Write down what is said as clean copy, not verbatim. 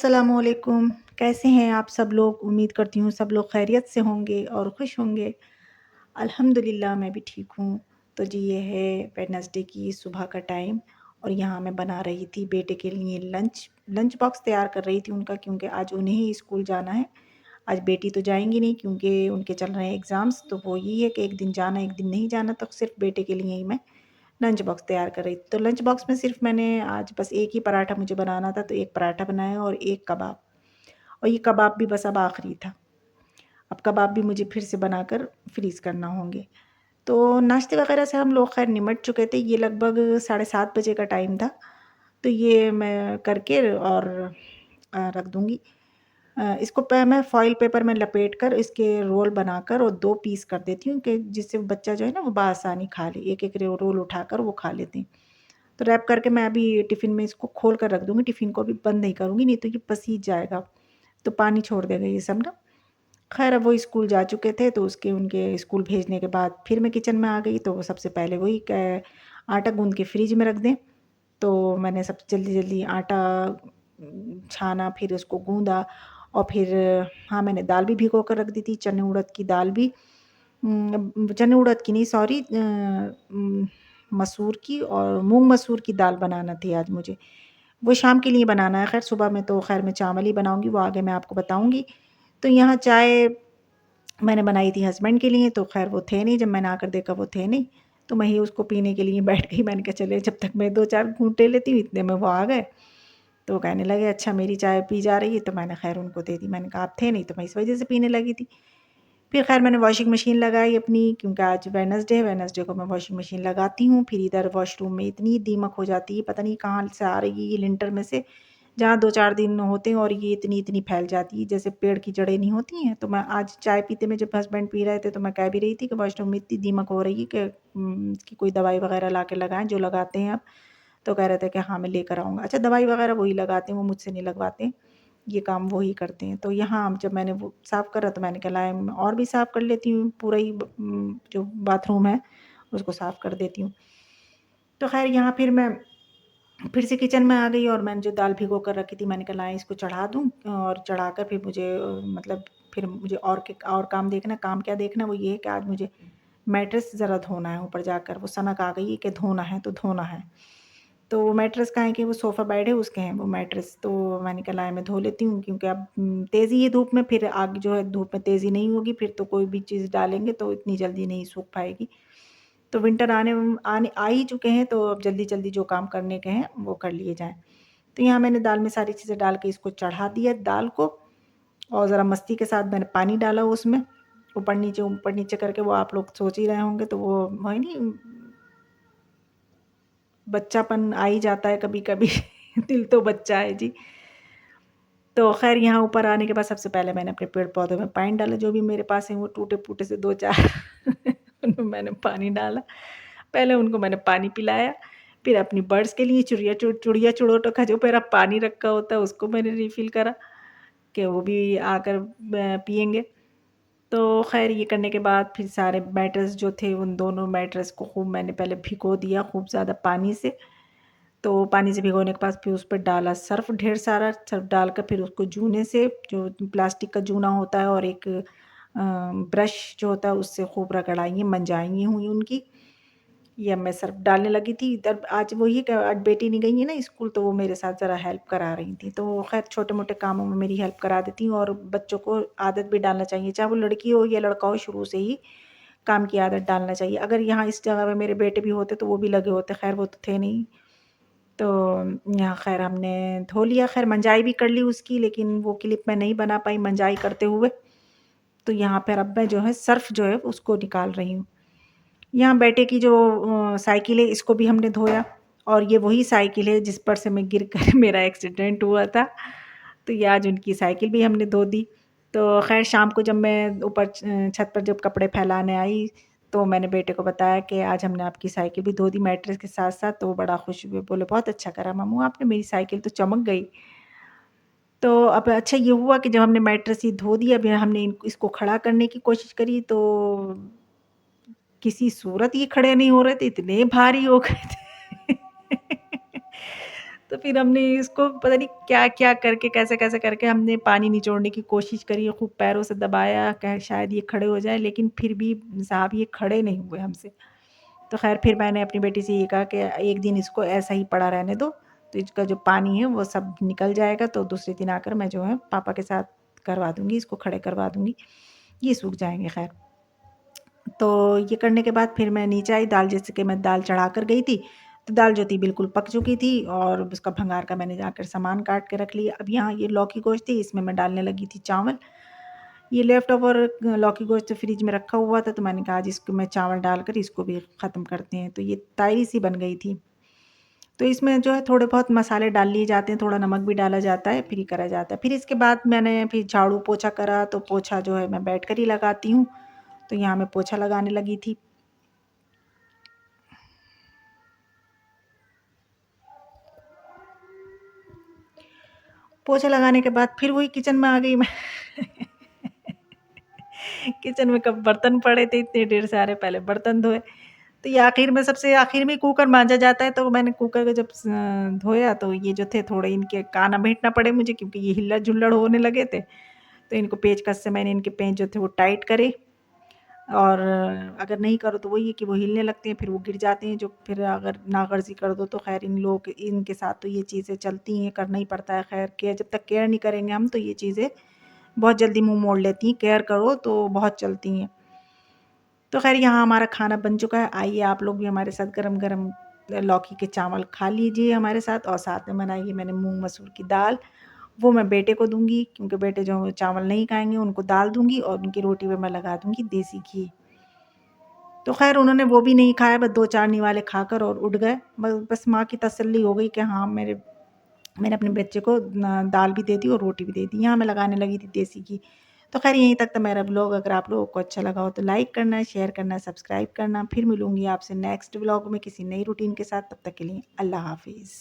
अस्सलामुअलैकुम। कैसे हैं आप सब लोग? उम्मीद करती हूँ सब लोग खैरियत से होंगे और खुश होंगे। अल्हम्दुलिल्लाह मैं भी ठीक हूँ। तो जी ये है वेडनेसडे की सुबह का टाइम और यहाँ मैं बना रही थी बेटे के लिए लंच लंच बॉक्स तैयार कर रही थी उनका, क्योंकि आज उन्हें ही स्कूल जाना है। आज बेटी तो जाएँगी नहीं क्योंकि उनके चल रहे हैं एग्ज़ाम्स, तो वो यही है कि एक दिन जाना, एक दिन नहीं जाना, तो सिर्फ़ बेटे के लिए ही मैं लंच बॉक्स तैयार कर रही थी। तो लंच बॉक्स में सिर्फ़ मैंने आज बस एक ही पराठा मुझे बनाना था, तो एक पराठा बनाया और एक कबाब। और ये कबाब भी बस अब आखिरी था। अब कबाब भी मुझे फिर से बनाकर फ्रीज़ करना होंगे। तो नाश्ते वग़ैरह से हम लोग ख़ैर निमट चुके थे। ये लगभग साढ़े 7 बजे का टाइम था। तो ये मैं करके और रख दूँगी। इसको मैं फ़ॉइल पेपर में लपेट कर इसके रोल बनाकर और 2 पीस कर देती हूँ कि जिससे बच्चा जो है ना वो बआसानी खा ले। एक-एक रोल उठाकर वो खा लेते हैं। तो रैप करके मैं अभी टिफ़िन में इसको खोल कर रख दूँगी। टिफ़िन को अभी बंद नहीं करूँगी, नहीं तो ये पसीज जाएगा। तो पानी छोड़ देगा ये सब ना। ख़ैर अब वो स्कूल जा चुके थे, तो उसके उनके स्कूल भेजने के बाद फिर मैं किचन में आ गई, तो सबसे पहले वही क आटा गूँध के फ्रिज में रख दें। तो मैंने सब जल्दी-जल्दी आटा छाना, फिर उसको गूँधा और फिर हाँ, मैंने दाल भी भिगो कर रख दी थी, चने उड़द की दाल भी चने उड़द की नहीं, सॉरी, मसूर की और मूँग मसूर की दाल बनाना थी आज मुझे। वो शाम के लिए बनाना है, ख़ैर सुबह में तो ख़ैर मैं चावल ही बनाऊँगी, वो आगे मैं आपको बताऊँगी। तो यहाँ चाय मैंने बनाई थी हस्बैंड के लिए, तो ख़ैर वो थे नहीं, जब मैंने आकर देखा वो थे नहीं, तो मैं ही उसको पीने के लिए बैठ गई। मैंने कहा चलिए जब तक मैं 2-4 घूँट ले लेती हूँ, इतने में वो आ गए। तो वो कहने लगे अच्छा मेरी चाय पी जा रही है, तो मैंने ख़ैर उनको दे दी। मैंने कहा आप थे नहीं, तो मैं इस वज़ह से पीने लगी थी। फिर ख़ैर मैंने वॉशिंग मशीन लगाई अपनी, क्योंकि आज वेडनेसडे है, वेडनेसडे को मैं वॉशिंग मशीन लगाती हूँ। फिर इधर वॉशरूम में इतनी दीमक हो जाती है, पता नहीं कहाँ से आ रही है ये लिंटर में से, जहाँ 2-4 दिन होते हैं और ये इतनी-इतनी फैल जाती है, जैसे पेड़ की जड़ें नहीं होती हैं। तो मैं आज चाय पीते में जब हस्बैंड पी रहे थे, तो मैं कह भी रही थी कि वॉशरूम में इतनी दीमक हो रही है कि इसकी कोई दवाई वग़ैरह ला के लगाएँ, जो लगाते हैं अब। तो कह रहे थे कि हाँ, मैं लेकर आऊँगा। अच्छा दवाई वग़ैरह वही लगाते हैं, वो मुझसे नहीं लगवाते। ये काम वो ही करते हैं। तो यहाँ जब मैंने वो साफ़ करा, तो मैंने कहा लाएँ और भी साफ़ कर लेती हूँ, पूरा ही जो बाथरूम है उसको साफ़ कर देती हूँ। तो ख़ैर यहाँ फिर मैं फिर से किचन में आ गई और मैंने जो दाल भिगो कर रखी थी, मैंने कहा लाएँ इसको चढ़ा दूँ और चढ़ाकर फिर मुझे मतलब फिर मुझे और काम देखना। काम क्या देखना, वो ये है कि आज मुझे मैट्रेस ज़रा धोना है ऊपर जाकर। वो सनक आ गई है कि धोना है तो धोना है। तो वो मैट्रेस का है कि वो सोफ़ा बेड है उसके हैं वो मैट्रेस, तो मैंने कहा लाएँ मैं धो लेती हूँ, क्योंकि अब तेज़ी है धूप में, फिर आगे जो है धूप में तेज़ी नहीं होगी, फिर तो कोई भी चीज़ डालेंगे तो इतनी जल्दी नहीं सूख पाएगी। तो विंटर आने आ ही चुके हैं, तो अब जल्दी-जल्दी जो काम करने के हैं वो कर लिए जाएँ। तो यहाँ मैंने दाल में सारी चीज़ें डाल के इसको चढ़ा दिया दाल को, और ज़रा मस्ती के साथ मैंने पानी डाला उसमें, ऊपर नीचे करके। वो आप लोग सोच ही रहे होंगे, तो वो है नहीं, बच्चापन आ ही जाता है कभी-कभी। दिल तो बच्चा है जी। तो ख़ैर यहाँ ऊपर आने के बाद सबसे पहले मैंने अपने पेड़-पौधों में पानी डाला, जो भी मेरे पास है वो टूटे-फूटे से 2-4 उनमें मैंने पानी डाला। पहले उनको मैंने पानी पिलाया, फिर अपनी बर्ड्स के लिए चिड़िया-चिड़ोटो का जो मेरा पानी रखा होता है उसको मैंने रिफ़िल करा कि वो भी आकर पिएँगे। तो ख़ैर ये करने के बाद फिर सारे मैट्रेस जो थे, उन दोनों मैट्रेस को खूब मैंने पहले भिगो दिया खूब ज़्यादा पानी से। तो पानी से भिगोने के बाद फिर उस पे डाला सर्फ़, ढेर सारा सर्फ़ डालकर फिर उसको जूने से, जो प्लास्टिक का जूना होता है, और एक ब्रश जो होता है उससे खूब रगड़ाइए, मंजाइए हुई उनकी। ये अब मैं सर्फ़ डालने लगी थी। इधर आज वही कि आज बेटी नहीं गई है ना स्कूल, तो वो मेरे साथ ज़रा हेल्प करा रही थी। तो ख़ैर छोटे-मोटे कामों में मेरी हेल्प करा देती हूँ, और बच्चों को आदत भी डालना चाहिए, चाहे वो लड़की हो या लड़का हो, शुरू से ही काम की आदत डालना चाहिए। अगर यहाँ इस जगह पे मेरे बेटे भी होते तो वो भी लगे होते, ख़ैर वो तो थे नहीं। तो यहाँ ख़ैर हमने धो लिया, ख़ैर मंजाई भी कर ली उसकी, लेकिन वो क्लिप मैं नहीं बना पाई मंजाई करते हुए। तो यहाँ पर अब मैं जो है सर्फ़ जो है उसको निकाल रही हूँ। यहाँ बेटे की जो साइकिल है इसको भी हमने धोया, और ये वही साइकिल है जिस पर से मैं गिर कर मेरा एक्सीडेंट हुआ था। तो ये आज उनकी साइकिल भी हमने धो दी। तो ख़ैर शाम को जब मैं ऊपर छत पर जब कपड़े फैलाने आई, तो मैंने बेटे को बताया कि आज हमने आपकी साइकिल भी धो दी मैट्रेस के साथ-साथ। तो वो बड़ा खुश हुए, बोले बहुत अच्छा करा मम्मू आपने, मेरी साइकिल तो चमक गई। तो अब अच्छा ये हुआ कि जब हमने मैट्रेस ये धो दिया, अभी हमने इसको खड़ा करने की कोशिश करी, तो किसी सूरत ये खड़े नहीं हो रहे थे, इतने भारी हो गए थे। तो फिर हमने इसको पता नहीं क्या-क्या करके कैसे-कैसे करके हमने पानी निचोड़ने की कोशिश करी, खूब पैरों से दबाया क्या शायद ये खड़े हो जाएँ, लेकिन फिर भी साहब ये खड़े नहीं हुए हमसे। तो ख़ैर फिर मैंने अपनी बेटी से ये कहा कि एक दिन इसको ऐसा ही पड़ा रहने दो, तो इसका जो पानी है वो सब निकल जाएगा, तो दूसरे दिन आकर मैं जो है पापा के साथ करवा दूँगी, इसको खड़े करवा दूँगी, ये सूख जाएँगे ख़ैर। तो ये करने के बाद फिर मैं नीचे आई, दाल जैसे कि मैं दाल चढ़ा कर गई थी, तो दाल जो थी बिल्कुल पक चुकी थी और उसका भंगार का मैंने जाकर सामान काट के रख लिया। अब यहाँ ये लौकी गोश्त थी, इसमें मैं डालने लगी थी चावल। ये लेफ्ट ओवर लौकी गोश्त फ्रिज में रखा हुआ था, तो मैंने कहा आज इसको मैं चावल डालकर इसको भी ख़त्म करते हैं। तो ये तायरी सी बन गई थी। तो इसमें जो है थोड़े बहुत मसाले डाल लिए जाते हैं, थोड़ा नमक भी डाला जाता है, फिर ये करा जाता है। फिर इसके बाद मैंने फिर झाड़ू पोछा करा, तो पोछा जो है मैं बैठकर ही लगाती हूँ, तो यहाँ मैं पोछा लगाने लगी थी। पोछा लगाने के बाद फिर वही किचन में आ गई मैं। किचन में कब बर्तन पड़े थे इतने ढेर सारे, पहले बर्तन धोए। तो ये आखिर में सबसे आखिर में कुकर मांजा जाता है, तो मैंने कुकर को जब धोया तो ये जो थे थोड़े इनके कान समेटना पड़े मुझे, क्योंकि ये हिल्लड़-जुल्लड़ होने लगे थे। तो इनको पेचकस से मैंने इनके पेंच जो थे वो टाइट करे, और अगर नहीं करो तो वही है कि वो हिलने लगते हैं, फिर वो गिर जाते हैं, जो फिर अगर नागर्जी कर दो तो ख़ैर इन लोग इनके साथ तो ये चीज़ें चलती हैं, करना ही पड़ता है। ख़ैर केयर जब तक केयर नहीं करेंगे हम, तो ये चीज़ें बहुत जल्दी मुँह मोड़ लेती हैं, केयर करो तो बहुत चलती हैं। तो ख़ैर यहाँ हमारा खाना बन चुका है, आइए आप लोग भी हमारे साथ गरम-गरम लौकी के चावल खा लीजिए हमारे साथ, और साथ में बनाई है मैंने मूँग मसूर की दाल, वो मैं बेटे को दूँगी, क्योंकि बेटे जो चावल नहीं खाएँगे उनको दाल दूँगी और उनकी रोटी पे मैं लगा दूँगी देसी घी। तो ख़ैर उन्होंने वो भी नहीं खाया, बस 2-4 निवाले खाकर और उठ गए। बस माँ की तसल्ली हो गई कि हाँ, मैंने अपने बच्चे को न दाल भी दे दी और रोटी भी दे दी। यहाँ मैं लगाने लगी थी देसी घी। तो ख़ैर यहीं तक था मेरा व्लॉग। अगर आप लोगों को अच्छा लगा हो तो लाइक करना, शेयर करना, सब्सक्राइब करना। फिर मिलूँगी आपसे नेक्स्ट व्लॉग में किसी नई रूटीन के साथ। तब तक के लिए अल्लाह हाफ़िज़।